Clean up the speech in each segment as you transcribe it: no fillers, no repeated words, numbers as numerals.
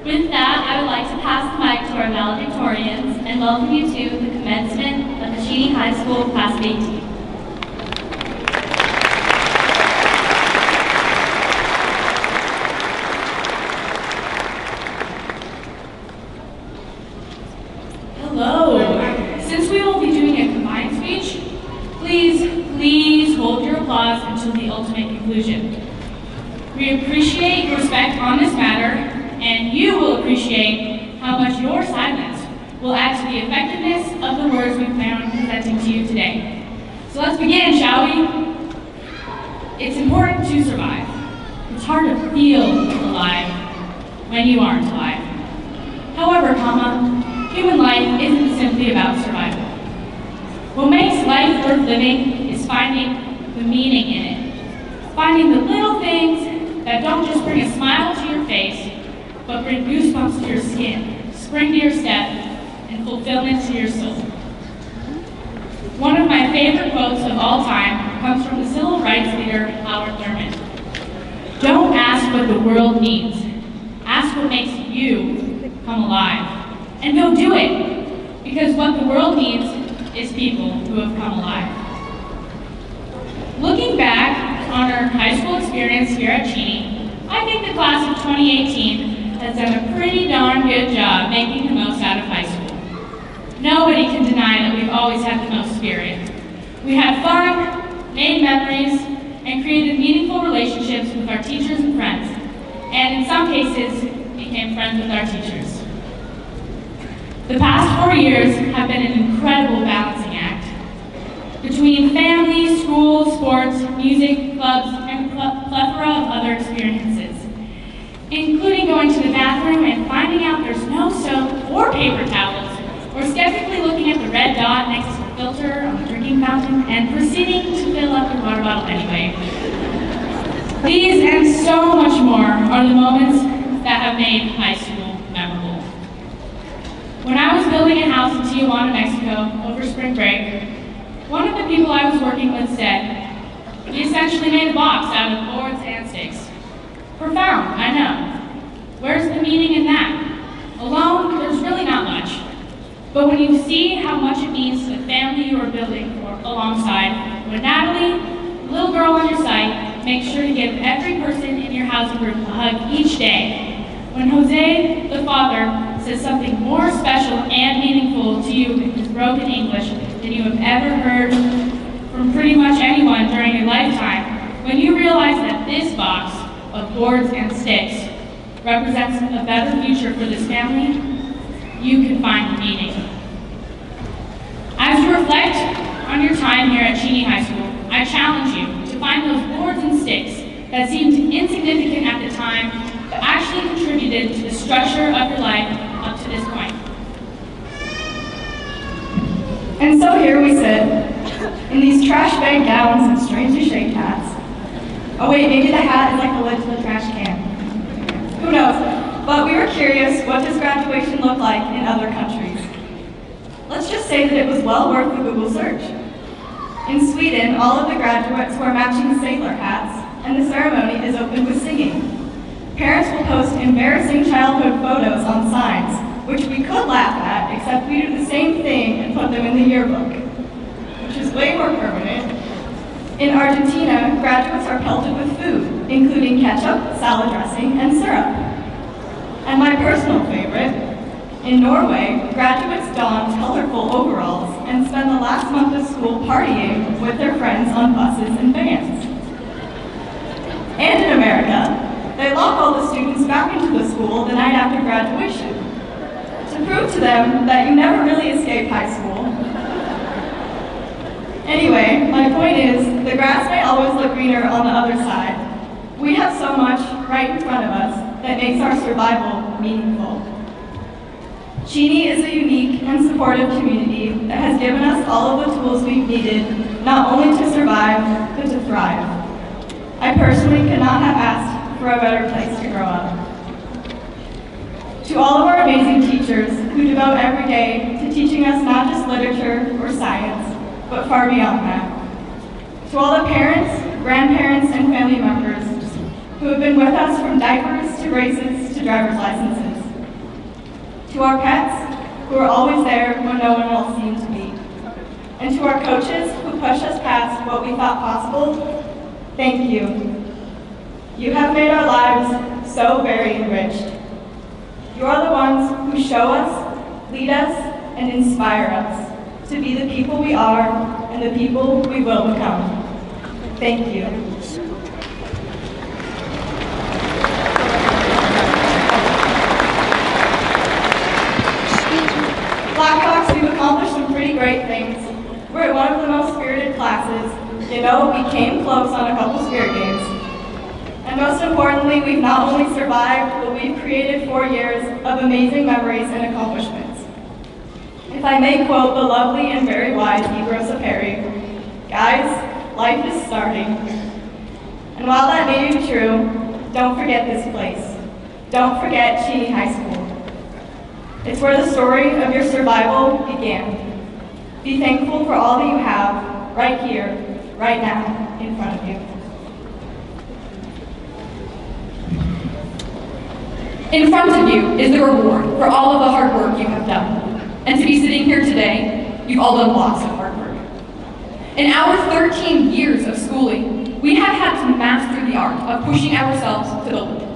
With that, I would like to pass the mic to our valedictorians and welcome you to the commencement of the Cheney High School Class of 18. Hello. Since we will be doing a combined speech, please hold your applause until the ultimate conclusion. We appreciate your respect on this matter, and you will appreciate how much your silence will add to the effectiveness of the words we plan on presenting to you today. So let's begin, shall we? It's important to survive. It's hard to feel alive when you aren't alive. However, human life isn't simply about survival. What makes life worth living is finding the meaning in it. Finding the little things that don't just bring a smile to your face, but bring goosebumps to your skin, spring to your step, and fulfillment to your soul. One of my favorite quotes of all time comes from the civil rights leader, Howard Thurman. Don't ask what the world needs. Ask what makes you come alive. And go do it, because what the world needs is people who have come alive. Looking back on our high school experience here at Cheney, I think the class of 2018 has done a pretty darn good job making the most out of high school. Nobody can deny that we've always had the most spirit. We had fun, made memories, and created meaningful relationships with our teachers and friends, and in some cases, became friends with our teachers. The past 4 years have been an incredible balancing act between family, school, sports, music, clubs, and a plethora of other experiences, including going to the bathroom and finding out there's no soap or paper towels, or skeptically looking at the red dot next to the filter on the drinking fountain and proceeding to fill up your water bottle anyway. These and so much more are the moments that have made high school memorable. When I was building a house in Tijuana, Mexico over spring break, one of the people I was working with said, "We essentially made a box out of boards and sticks." Profound, I know. Where's the meaning in that? Alone, there's really not much. But when you see how much it means to the family you are building for alongside, when Natalie, the little girl on your site, makes sure to give every person in your housing group a hug each day, when Jose, the father, says something more special and meaningful to you in his broken English than you have ever heard from pretty much anyone during your lifetime, when you realize that this box of boards and sticks represents a better future for this family, you can find the meaning. As you reflect on your time here at Cheney High School, I challenge you to find those boards and sticks that seemed insignificant at the time, but actually contributed to the structure of your life up to this point. And so here we sit, in these trash bag gowns and strangely shaped hats. Oh wait, maybe the hat is like the lid to the trash can. Who knows? But we were curious, what does graduation look like in other countries? Let's just say that it was well worth the Google search. In Sweden, all of the graduates wear matching sailor hats, and the ceremony is opened with singing. Parents will post embarrassing childhood photos on signs, which we could laugh at, except we do the same thing and put them in the yearbook, which is way more permanent. In Argentina, graduates are pelted with food, including ketchup, salad dressing, and syrup. And my personal favorite, in Norway, graduates don colorful overalls and spend the last month of school partying with their friends on buses and vans. And in America, they lock all the students back into the school the night after graduation to prove to them that you never really escape high school. Anyway, my point is, the grass may always look greener on the other side. We have so much right in front of us that makes our survival meaningful. Cheney is a unique and supportive community that has given us all of the tools we've needed, not only to survive, but to thrive. I personally could not have asked for a better place to grow up. To all of our amazing teachers who devote every day to teaching us not just literature or science, but far beyond that. To all the parents, grandparents, and family members who have been with us from diapers to braces to driver's licenses. To our pets, who are always there when no one else seemed to be. And to our coaches who pushed us past what we thought possible, thank you. You have made our lives so very enriched. You are the ones who show us, lead us, and inspire us to be the people we are and the people we will become. Thank you. Blackhawks, we've accomplished some pretty great things. We're at one of the most spirited classes. You know, we came close on a couple spirit games. And most importantly, we've not only survived, but we've created 4 years of amazing memories and accomplishments. If I may quote the lovely and very wise Ibra Perry, guys, life is starting. And while that may be true, don't forget this place. Don't forget Cheney High School. It's where the story of your survival began. Be thankful for all that you have right here, right now, in front of you. In front of you is the reward for all of the hard work you have done. And to be sitting here today, you've all done lots of hard work. In our 13 years of schooling, we have had to master the art of pushing ourselves to the limit.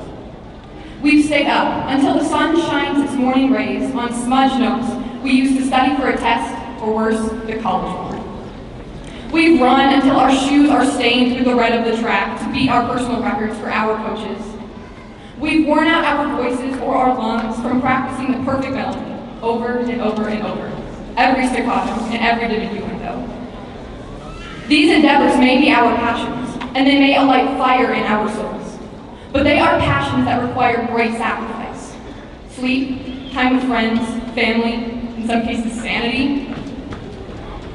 We've stayed up until the sun shines its morning rays on smudged notes we used to study for a test, or worse, the college board. We've run until our shoes are stained with the red of the track to beat our personal records for our coaches. We've worn out our voices or our lungs from practicing the perfect melody over and over and over, every staccato and every diminuendo. These endeavors may be our passions, and they may alight fire in our souls, but they are passions that require great sacrifice. Sleep, time with friends, family, in some cases sanity.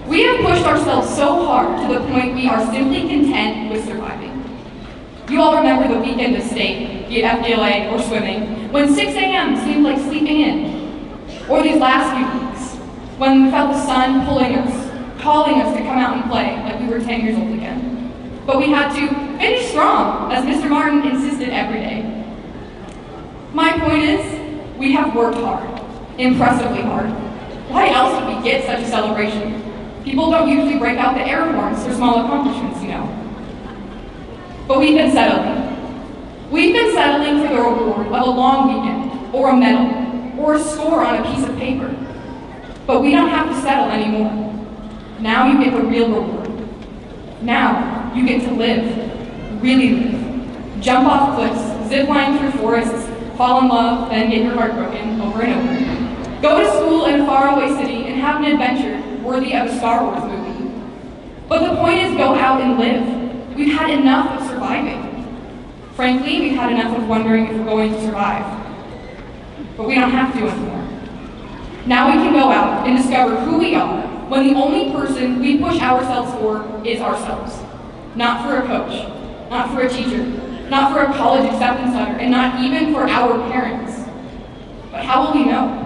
We have pushed ourselves so hard to the point we are simply content with surviving. You all remember the weekend of state, be it FDLA or swimming, when 6 a.m. seemed like sleeping in. Or these last few weeks, when we felt the sun pulling us, calling us to come out and play like we were 10 years old again. But we had to finish strong, as Mr. Martin insisted every day. My point is, we have worked hard, impressively hard. Why else would we get such a celebration? People don't usually break out the air horns for small accomplishments, you know. But we've been settling. We've been settling for the reward of a long weekend, or a medal, or a score on a piece of paper. But we don't have to settle anymore. Now you get the real reward. Now you get to live, really live. Jump off cliffs, zip line through forests, fall in love, then get your heart broken over and over. Go to school in a faraway city and have an adventure worthy of a Star Wars movie. But the point is, go out and live. We've had enough of surviving. Frankly, we've had enough of wondering if we're going to survive. But we don't have to anymore. Now we can go out and discover who we are when the only person we push ourselves for is ourselves. Not for a coach, not for a teacher, not for a college acceptance letter, and not even for our parents. But how will we know?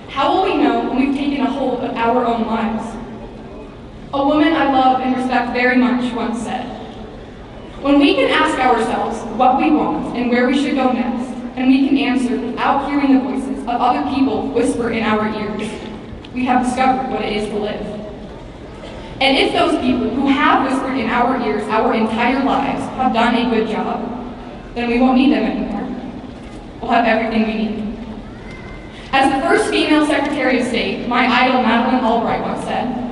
How will we know when we've taken a hold of our own lives? A woman I love and respect very much once said, when we can ask ourselves what we want and where we should go next, and we can answer without hearing the voices of other people whisper in our ears, we have discovered what it is to live. And if those people who have whispered in our ears our entire lives have done a good job, then we won't need them anymore. We'll have everything we need. As the first female Secretary of State, my idol Madeleine Albright once said,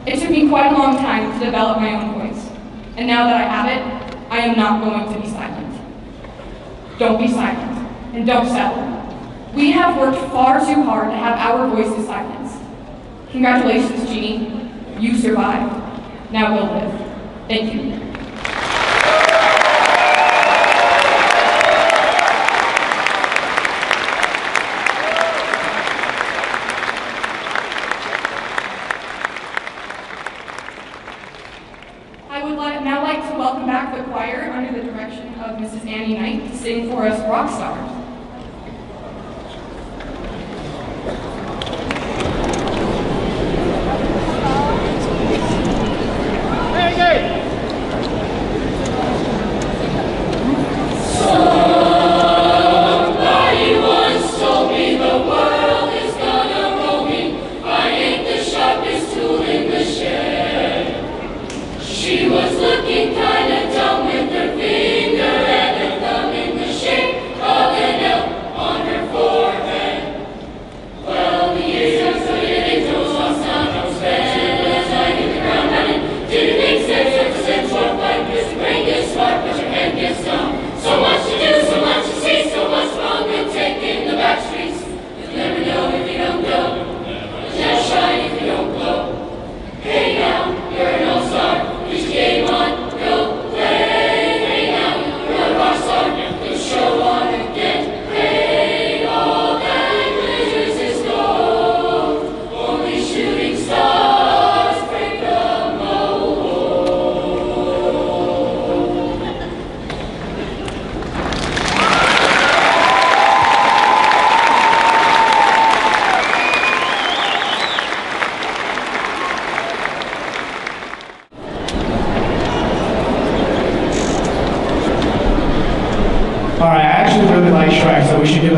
it took me quite a long time to develop my own voice. And now that I have it, I am not going to be silent. Don't be silent, and don't settle. We have worked far too hard to have our voices silenced. Congratulations, Cheney. You survived. Now we'll live. Thank you. Now like to welcome back the choir under the direction of Mrs. Annie Knight to sing for us Rockstar. Hey, hey!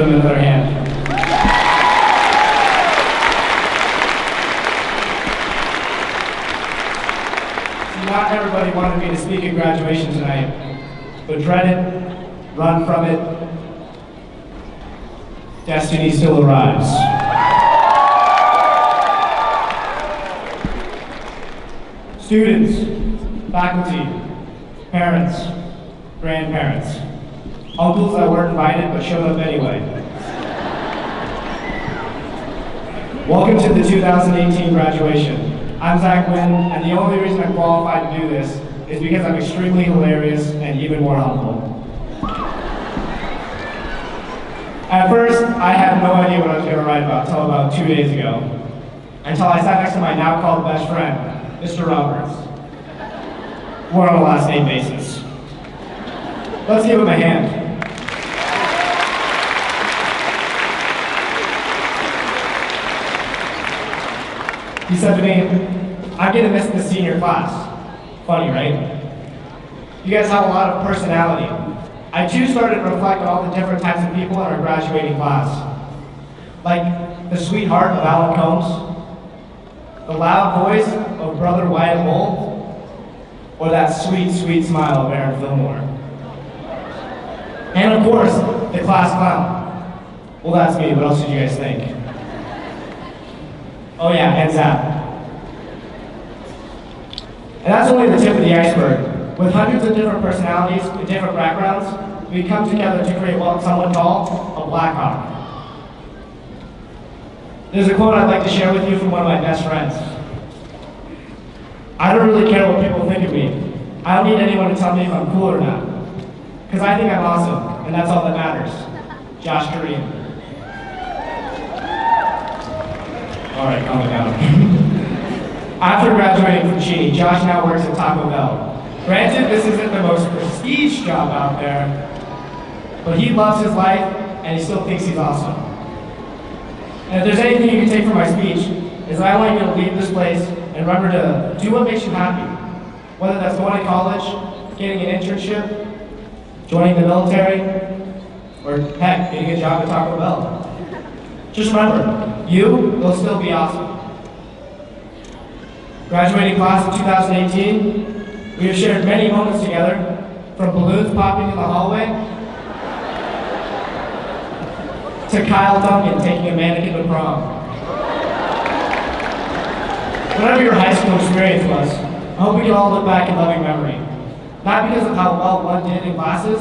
them another hand. Not everybody wanted me to speak at graduation tonight, but dread it, run from it. Destiny still arrives. Students, faculty, parents, grandparents, uncles that weren't invited but showed up anyway. Welcome to the 2018 graduation. I'm Zach Wynn, and the only reason I'm qualified to do this is because I'm extremely hilarious and even more humble. At first, I had no idea what I was going to write about until about 2 days ago, until I sat next to my now called best friend, Mr. Roberts. We're on a last name basis. Let's give him a hand. He said to me, I'm gonna miss the senior class. Funny, right? You guys have a lot of personality. I too started to reflect on all the different types of people in our graduating class. Like the sweetheart of Alan Combs, the loud voice of Brother Wyatt Wolf, or that sweet, sweet smile of Aaron Fillmore. And of course, the class clown. Well, that's me. What else did you guys think? Oh yeah, and Zap. And that's only the tip of the iceberg. With hundreds of different personalities and different backgrounds, we come together to create what some would call a Black Hawk. There's a quote I'd like to share with you from one of my best friends. I don't really care what people think of me. I don't need anyone to tell me if I'm cool or not. Because I think I'm awesome, and that's all that matters. Josh Kareem. All right, calm it down. After graduating from Cheney, Josh now works at Taco Bell. Granted, this isn't the most prestige job out there, but he loves his life, and he still thinks he's awesome. And if there's anything you can take from my speech, is I want you to leave this place and remember to do what makes you happy. Whether that's going to college, getting an internship, joining the military, or heck, getting a job at Taco Bell. Just remember, you will still be awesome. Graduating class of 2018, we have shared many moments together, from balloons popping in the hallway, to Kyle Duncan taking a mannequin to prom. Whatever your high school experience was, I hope we can all look back in loving memory. Not because of how well one did in classes,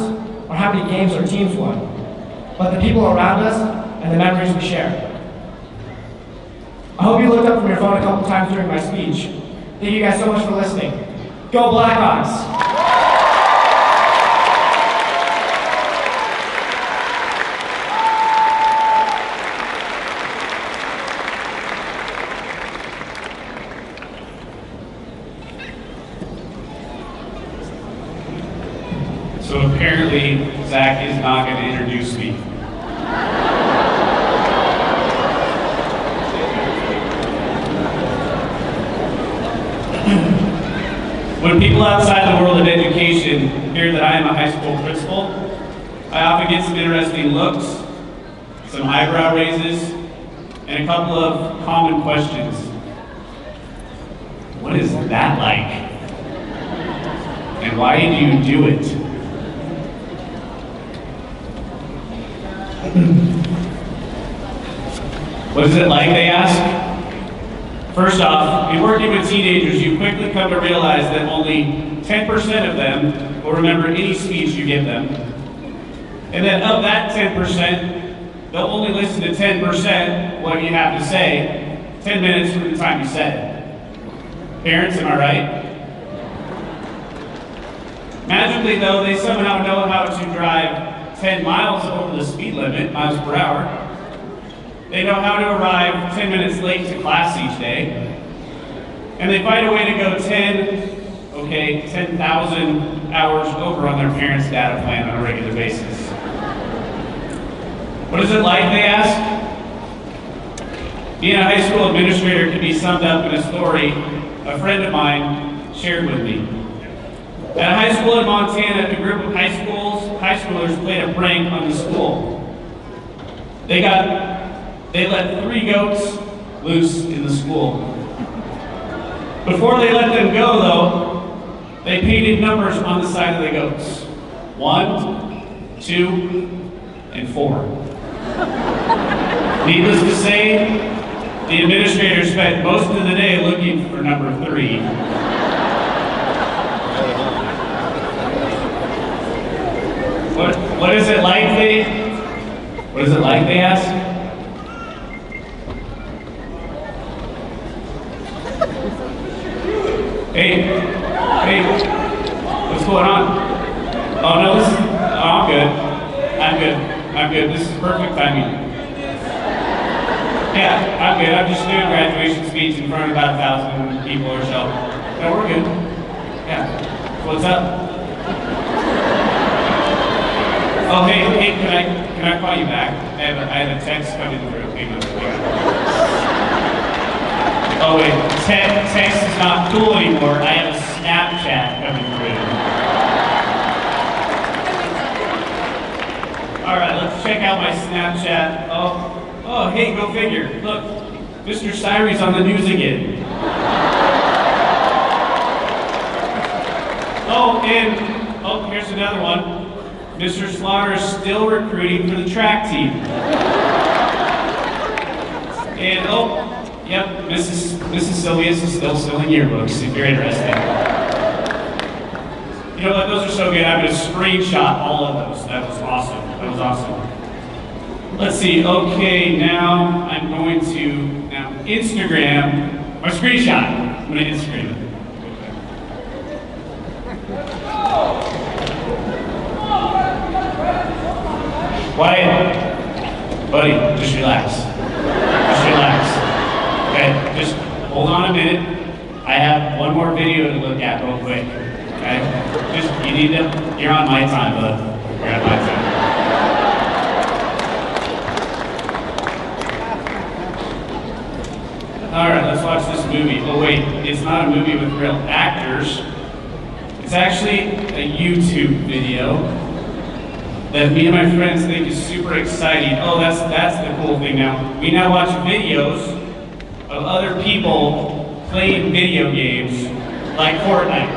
or how many games our teams won, but the people around us and the memories we share. I hope you looked up from your phone a couple times during my speech. Thank you guys so much for listening. Go Blackhawks! So apparently, Zach is not going to introduce me. When people outside the world of education hear that I am a high school principal, I often get some interesting looks, some eyebrow raises, and a couple of common questions. What is that like? And why do you do it? What is it like, they ask? First off, in working with teenagers, you quickly come to realize that only 10% of them will remember any speech you give them. And then of that 10%, they'll only listen to 10% what you have to say, 10 minutes from the time you said it. Parents, am I right? Magically though, they somehow know how to drive 10 miles over the speed limit, miles per hour. They know how to arrive 10 minutes late to class each day. And they find a way to go 10,000 hours over on their parents' data plan on a regular basis. What is it like, they ask? Being a high school administrator can be summed up in a story a friend of mine shared with me. At a high school in Montana, a group of high schoolers played a prank on the school. They let 3 goats loose in the school. Before they let them go, though, they painted numbers on the side of the goats. 1, 2, and 4. Needless to say, the administrator spent most of the day looking for number 3. What is it like, they ask? Hey, what's going on? Oh no, I'm good. This is perfect timing. Yeah, I'm good. I'm just doing a graduation speech in front of about 1,000 people or so. No, we're good. Yeah. So what's up? Oh, hey, can I call you back? I have a text coming through. Oh wait, text is not cool anymore. I have a Snapchat coming through. All right, let's check out my Snapchat. Oh, hey, go figure. Look, Mr. Cyrie's on the news again. Here's another one. Mr. Slaughter is still recruiting for the track team. And yep, Mrs. Sylvius is still selling yearbooks, if you're interested. You know what, those are so good, I'm gonna screenshot all of those. That was awesome. Let's see, okay, now I'm going to Instagram, or screenshot. I'm gonna Instagram it. Wyatt, buddy, just relax. Okay, just hold on a minute. I have one more video to look at real quick. Okay, you're on my time, bud. You're on my time. All right, let's watch this movie. Oh wait, it's not a movie with real actors. It's actually a YouTube video that me and my friends think is super exciting. Oh, that's the cool thing now. We now watch videos of other people playing video games like Fortnite.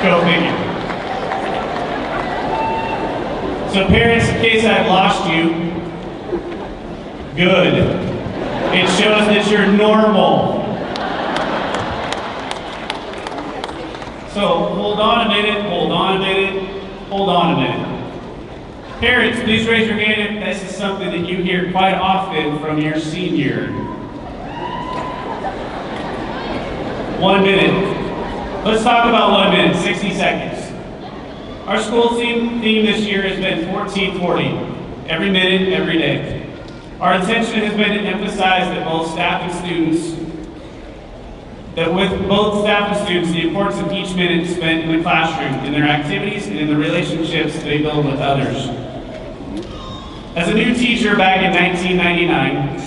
Go figure. So parents, in case I've lost you, good. It shows that you're normal. So hold on a minute. Parents, please raise your hand if this is something that you hear quite often from your senior. 1 minute. Let's talk about 1 minute, 60 seconds. Our school theme this year has been 1440. Every minute, every day. Our intention has been to emphasize that with both staff and students, the importance of each minute spent in the classroom, in their activities, and in the relationships they build with others. As a new teacher back in 1999,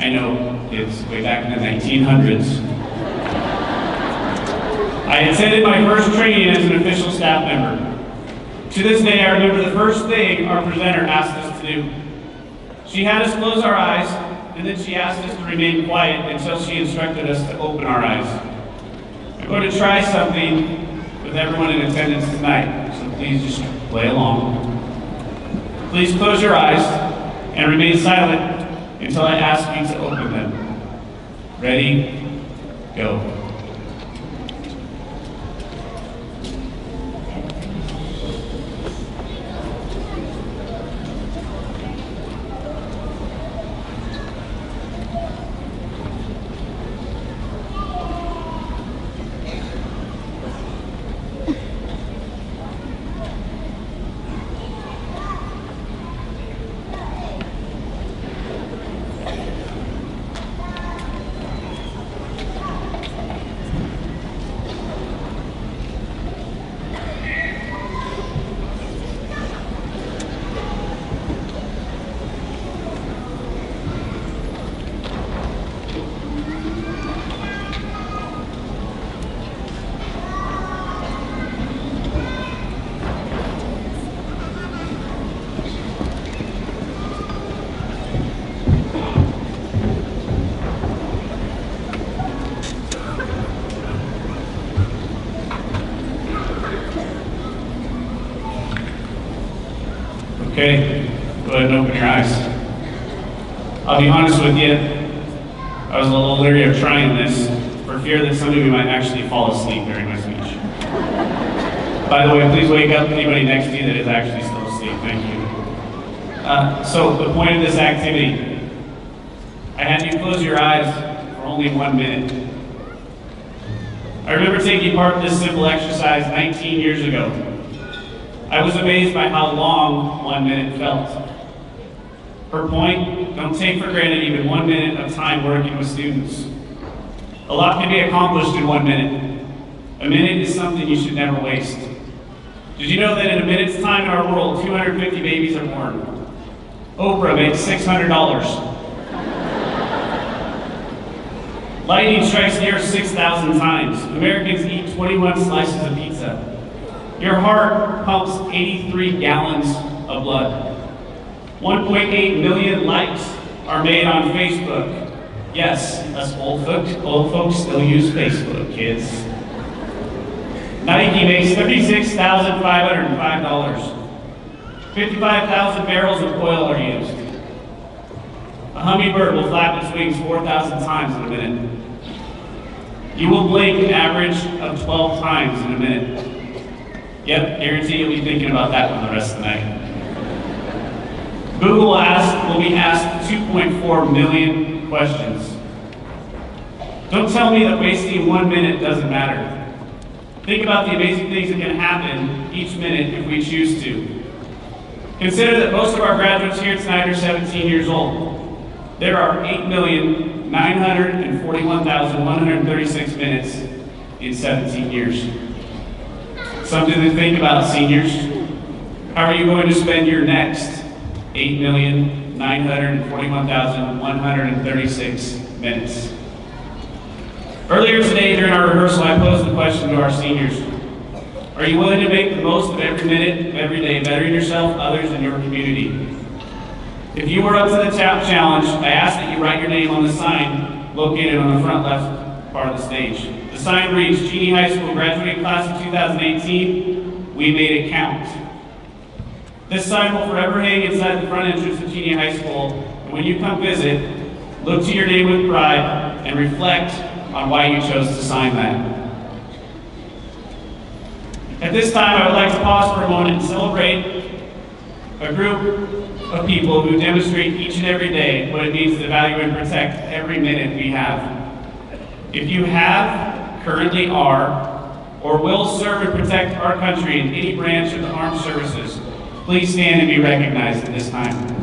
I know it's way back in the 1900s, I attended my first training as an official staff member. To this day, I remember the first thing our presenter asked us to do. She had us close our eyes, and then she asked us to remain quiet until she instructed us to open our eyes. I'm going to try something with everyone in attendance tonight, so please just play along. Please close your eyes and remain silent until I ask you to open them. Ready? Go. open your eyes. I'll be honest with you, I was a little leery of trying this for fear that some of you might actually fall asleep during my speech. By the way, please wake up anybody next to you that is actually still asleep. Thank you. So the point of this activity, I had you close your eyes for only 1 minute. I remember taking part in this simple exercise 19 years ago. I was amazed by how long 1 minute felt. Her point, don't take for granted even 1 minute of time working with students. A lot can be accomplished in 1 minute. A minute is something you should never waste. Did you know that in a minute's time in our world, 250 babies are born? Oprah makes $600. Lightning strikes the earth 6,000 times. Americans eat 21 slices of pizza. Your heart pumps 83 gallons of blood. 1.8 million likes are made on Facebook. Yes, us old folks still use Facebook, kids. Nike makes $36,505. 55,000 barrels of oil are used. A hummingbird will flap its wings 4,000 times in a minute. You will blink an average of 12 times in a minute. Yep, guarantee you'll be thinking about that one the rest of the night. Google will be asked 2.4 million questions. Don't tell me that wasting 1 minute doesn't matter. Think about the amazing things that can happen each minute if we choose to. Consider that most of our graduates here tonight are 17 years old. There are 8,941,136 minutes in 17 years. Something to think about, seniors. How are you going to spend your next 8,941,136 minutes? Earlier today during our rehearsal, I posed the question to our seniors. Are you willing to make the most of every minute of every day, bettering yourself, others, and your community? If you were up to the challenge, I ask that you write your name on the sign located on the front left part of the stage. The sign reads, Cheney High School graduating class of 2018, we made it count. This sign will forever hang inside the front entrance of Cheney High School, and when you come visit, look to your name with pride and reflect on why you chose to sign that. At this time, I would like to pause for a moment and celebrate a group of people who demonstrate each and every day what it means to value and protect every minute we have. If you have, currently are, or will serve and protect our country in any branch of the armed services, please stand and be recognized at this time.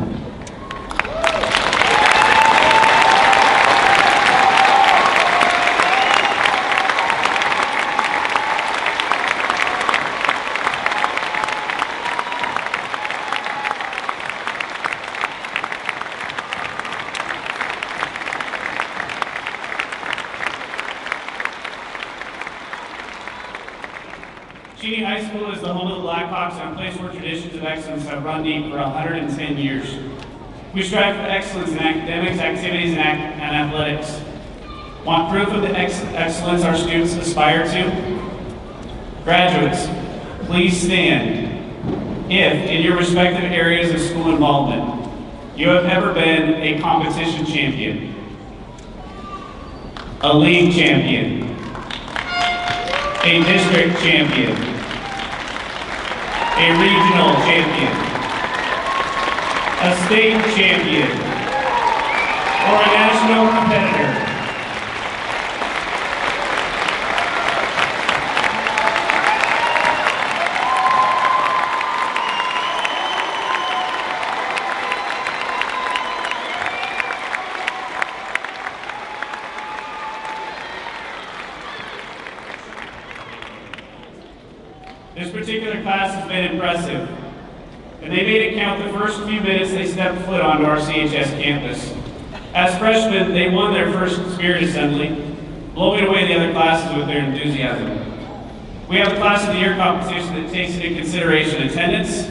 Cheney High School is the home of the Blackhawks and a place where traditions of excellence have run deep for 110 years. We strive for excellence in academics, activities, and athletics. Want proof of the excellence our students aspire to? Graduates, please stand if, in your respective areas of school involvement, you have ever been a competition champion, a league champion, a district champion, a regional champion, a state champion, or a national competitor. This particular class has been impressive, and they made it count the first few minutes they stepped foot onto our CHS campus. As freshmen, they won their first spirit assembly, blowing away the other classes with their enthusiasm. We have a Class of the Year competition that takes into consideration attendance,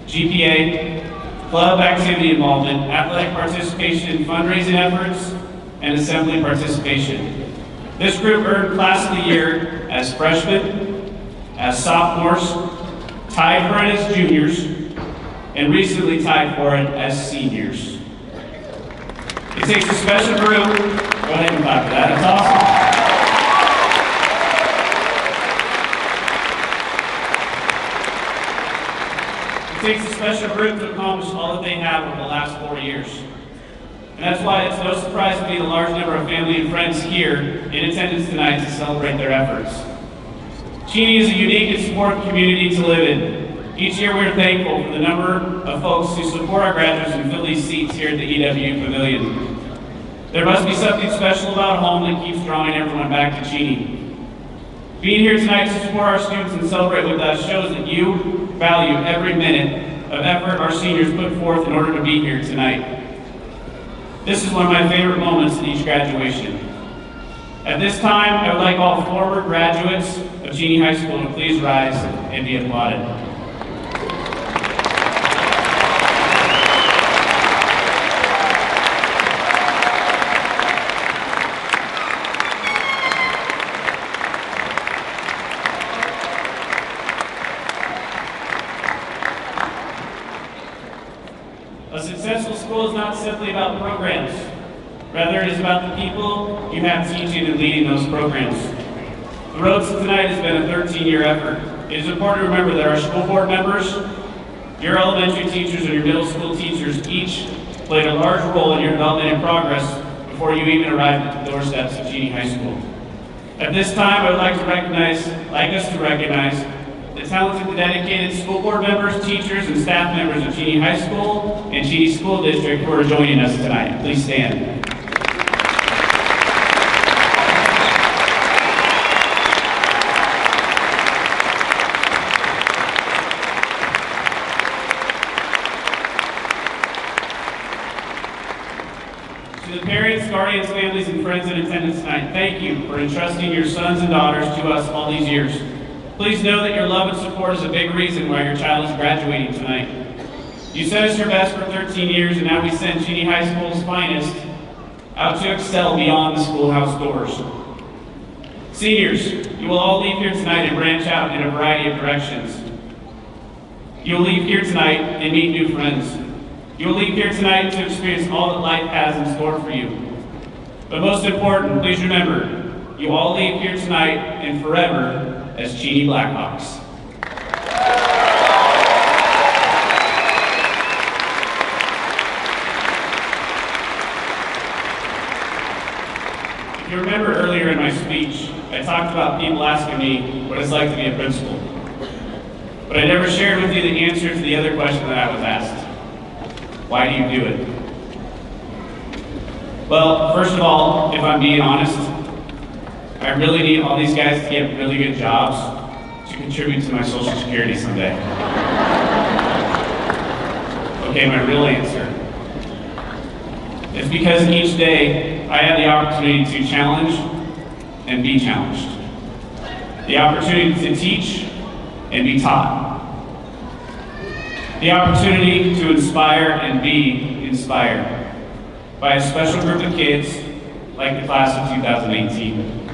GPA, club activity involvement, athletic participation in fundraising efforts, and assembly participation. This group earned Class of the Year as freshmen, as sophomores, tied for it as juniors, and recently tied for it as seniors. It takes a special group. Go ahead and clap for that. That's awesome. It takes a special group to accomplish all that they have over the last 4 years. And that's why it's no surprise to me the large number of family and friends here in attendance tonight to celebrate their efforts. Cheney is a unique and supportive community to live in. Each year we are thankful for the number of folks who support our graduates and fill these seats here at the EW Pavilion. There must be something special about home that keeps drawing everyone back to Cheney. Being here tonight to support our students and celebrate with us shows that you value every minute of effort our seniors put forth in order to be here tonight. This is one of my favorite moments in each graduation. At this time, I would like all former graduates of Cheney High School to please rise and be applauded. A successful school is not simply about programs. Rather, it is about the people you have teaching and leading those programs. The road to tonight has been a 13-year effort. It is important to remember that our school board members, your elementary teachers, and your middle school teachers each played a large role in your development and progress before you even arrived at the doorsteps of Cheney High School. At this time, I would like us to recognize the talented and dedicated school board members, teachers, and staff members of Cheney High School and Cheney School District who are joining us tonight. Please stand. To the parents, guardians, families, and friends in attendance tonight, thank you for entrusting your sons and daughters to us all these years. Please know that your love and support is a big reason why your child is graduating tonight. You sent us your best for 13 years, and now we send Cheney High School's finest out to excel beyond the schoolhouse doors. Seniors, you will all leave here tonight and branch out in a variety of directions. You'll leave here tonight and meet new friends. You'll leave here tonight to experience all that life has in store for you. But most important, please remember, you all leave here tonight and forever as Cheney Blackhawks. If you remember earlier in my speech, I talked about people asking me what it's like to be a principal. But I never shared with you the answer to the other question that I was asked. Why do you do it? Well, first of all, if I'm being honest, I really need all these guys to get really good jobs to contribute to my Social Security someday. Okay, my real answer is because each day I have the opportunity to challenge and be challenged. The opportunity to teach and be taught. The opportunity to inspire and be inspired by a special group of kids like the class of 2018.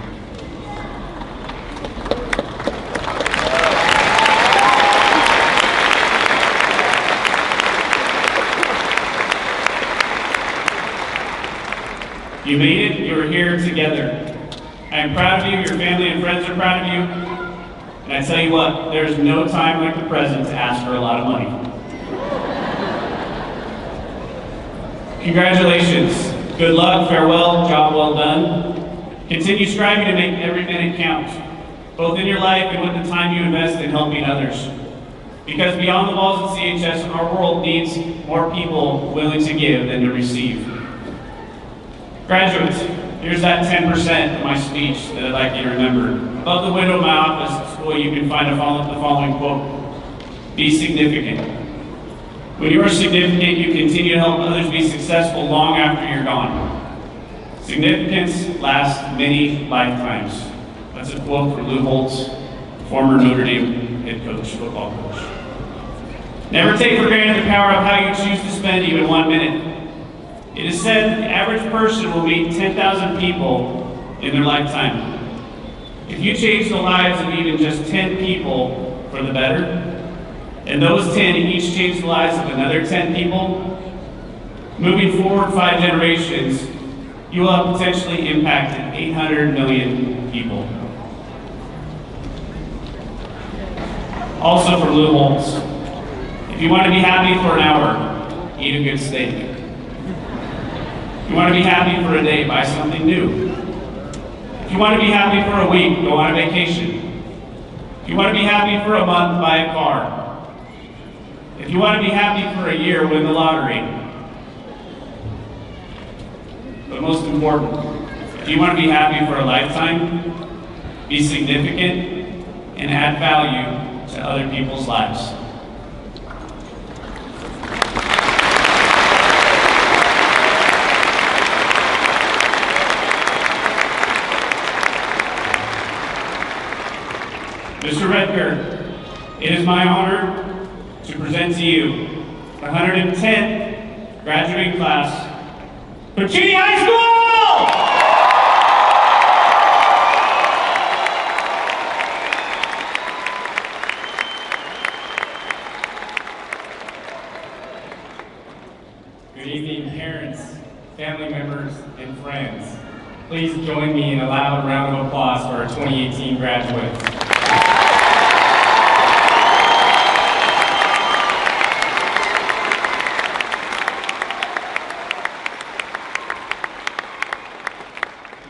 You made it, you are here together. I am proud of you, your family and friends are proud of you, and I tell you what, there's no time like the present to ask for a lot of money. Congratulations, good luck, farewell, job well done. Continue striving to make every minute count, both in your life and with the time you invest in helping others. Because beyond the walls of CHS, our world needs more people willing to give than to receive. Graduates, here's that 10% of my speech that I'd like you to remember. Above the window of my office at school, you can find the following quote: be significant. When you are significant, you continue to help others be successful long after you're gone. Significance lasts many lifetimes. That's a quote from Lou Holtz, former Notre Dame head coach, football coach. Never take for granted the power of how you choose to spend even 1 minute. It is said that the average person will meet 10,000 people in their lifetime. If you change the lives of even just 10 people for the better, and those 10 each changed the lives of another 10 people, moving forward 5 generations, you will have potentially impacted 800 million people. Also for Lou Holtz, if you want to be happy for an hour, eat a good steak. If you want to be happy for a day, buy something new. If you want to be happy for a week, go on a vacation. If you want to be happy for a month, buy a car. If you want to be happy for a year, win the lottery. But most important, if you want to be happy for a lifetime, be significant, and add value to other people's lives. Mr. Redker, it is my honor to present to you the 110th graduating class from Cheney High School! Good evening, parents, family members, and friends. Please join me in a loud round of applause for our 2018 graduates.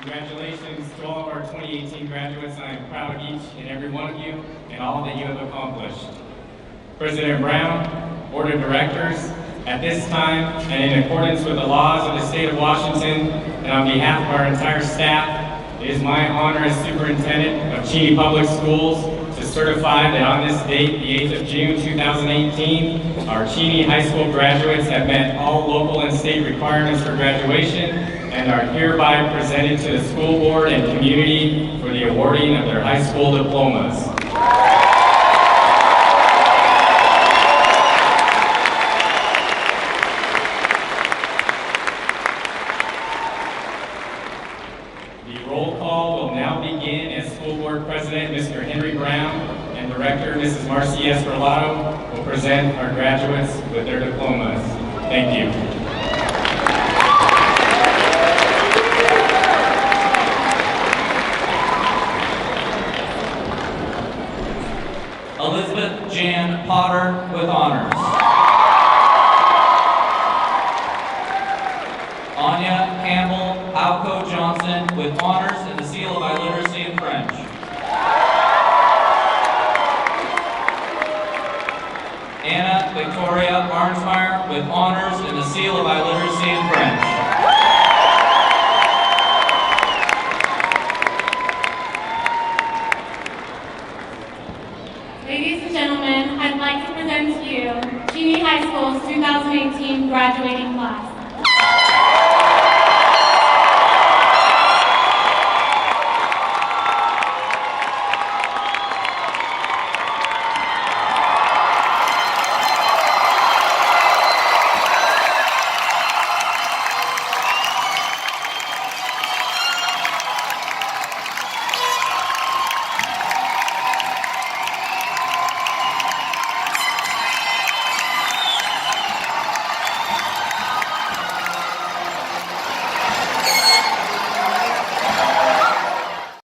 Congratulations to all of our 2018 graduates. I am proud of each and every one of you and all that you have accomplished. President Brown, Board of Directors, at this time, and in accordance with the laws of the state of Washington, and on behalf of our entire staff, it is my honor as Superintendent of Cheney Public Schools to certify that on this date, the 8th of June 2018, our Cheney High School graduates have met all local and state requirements for graduation and are hereby presented to the school board and community for the awarding of their high school diplomas. The roll call will now begin as School Board President Mr. Henry Brown and Director Mrs. Marcy Esperlato will present our graduates with their diplomas. Thank you. Elizabeth Jan Potter with honors. Anya Campbell Alco Johnson with honors and the seal of illiteracy in French. Anna Victoria Arnsmeyer with honors and the seal of